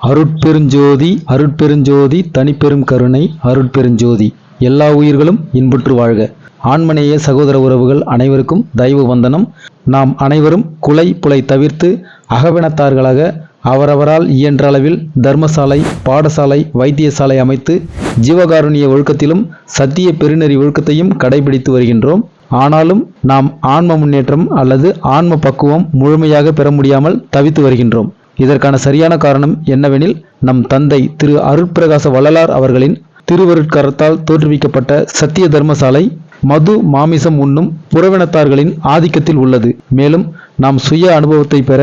அருட்பெருஞ்சோதி அருட்பெருஞ்சோதி தனிப்பெரும் கருணை அருட்பெருஞ்சோதி. எல்லா உயிர்களும் இன்புற்று வாழ்க. ஆன்மநேய சகோதர உறவுகள் அனைவருக்கும் தயவு வந்தனம். நாம் அனைவரும் குலை புலை தவிர்த்து அகவினத்தார்களாக அவரவரால் இயன்ற அளவில் தர்மசாலை, பாடசாலை, வைத்தியசாலை அமைத்து ஜீவகாருண்ய ஒழுக்கத்திலும் சத்திய பெருநெறி ஒழுக்கத்தையும் கடைபிடித்து வருகின்றோம். ஆனாலும் நாம் ஆன்ம முன்னேற்றம் அல்லது ஆன்ம பக்குவம் முழுமையாக பெற முடியாமல் தவித்து வருகின்றோம். இதற்கான சரியான காரணம் என்னவெனில், நம் தந்தை திரு அருட்பிரகாச வள்ளலார் அவர்களின் திருவருட்கரத்தால் தோற்றுவிக்கப்பட்ட சத்திய தர்மசாலை மது மாமிசம் உண்ணும் புறவினத்தார்களின் ஆதிக்கத்தில் உள்ளது. மேலும் நாம் சுய அனுபவத்தை பெற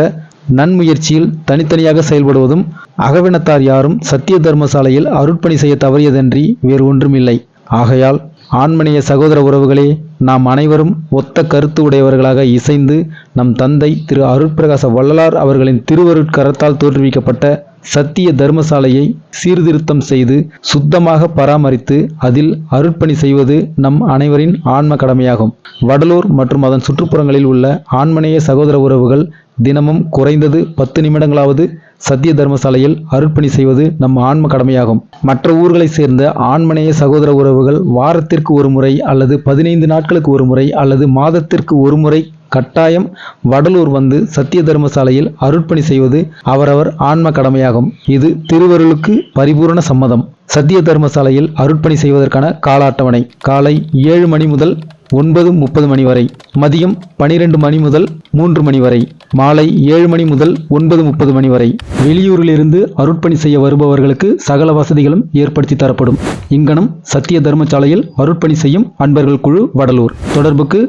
நன்முயற்சியில் தனித்தனியாக செயல்படுவதும், அகவினத்தார் யாரும் சத்திய தர்மசாலையில் அருட்பணி செய்ய தவறியதன்றி வேறு ஒன்றுமில்லை. ஆகையால் ஆன்மநேய சகோதர உறவுகளே, நாம் அனைவரும் ஒத்த கருத்து உடையவர்களாக இசைந்து நம் தந்தை திரு அருட்பிரகாச வள்ளலார் அவர்களின் திருவருட்கரத்தால் தோற்றுவிக்கப்பட்ட சத்திய தர்மசாலையை சீர்திருத்தம் செய்து சுத்தமாக பராமரித்து அதில் அருட்பணி செய்வது நம் அனைவரின் ஆன்ம கடமையாகும். வடலூர் மற்றும் அதன் சுற்றுப்புறங்களில் உள்ள ஆன்மநேய சகோதர உறவுகள் தினமும் குறைந்தது 10 நிமிடங்களாவது சத்திய தர்மசாலையில் அருட்பணி செய்வது நம் ஆன்ம கடமையாகும். மற்ற ஊர்களை சேர்ந்த ஆன்மநேய சகோதர உறவுகள் வாரத்திற்கு ஒரு முறை அல்லது 15 நாட்களுக்கு ஒரு முறை அல்லது மாதத்திற்கு ஒரு முறை கட்டாயம் வடலூர் வந்து சத்திய தர்மசாலையில் அருட்பணி செய்வது அவரவர் ஆன்ம கடமையாகும். இது திருவருளுக்கு பரிபூரண சம்மதம். சத்திய தர்மசாலையில் அருட்பணி செய்வதற்கான கால அட்டவணை: காலை 7 மணி முதல் 9:30 மணி வரை, மதியம் 12 மணி முதல் 3 மணி வரை, மாலை 7 மணி முதல் 9:30 மணி வரை. வெளியூரிலிருந்து அருட்பணி செய்ய வருபவர்களுக்கு சகல வசதிகளும் ஏற்படுத்தி தரப்படும். இங்கனம் சத்திய தர்மசாலையில் அருட்பணி செய்யும் அன்பர்கள் குழு, வடலூர். தொடர்புக்கு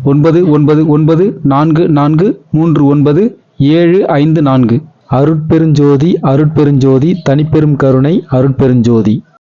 9994439754. அருட்பெருஞ்சோதி அருட்பெருஞ்சோதி தனிப்பெரும் கருணை அருட்பெருஞ்சோதி.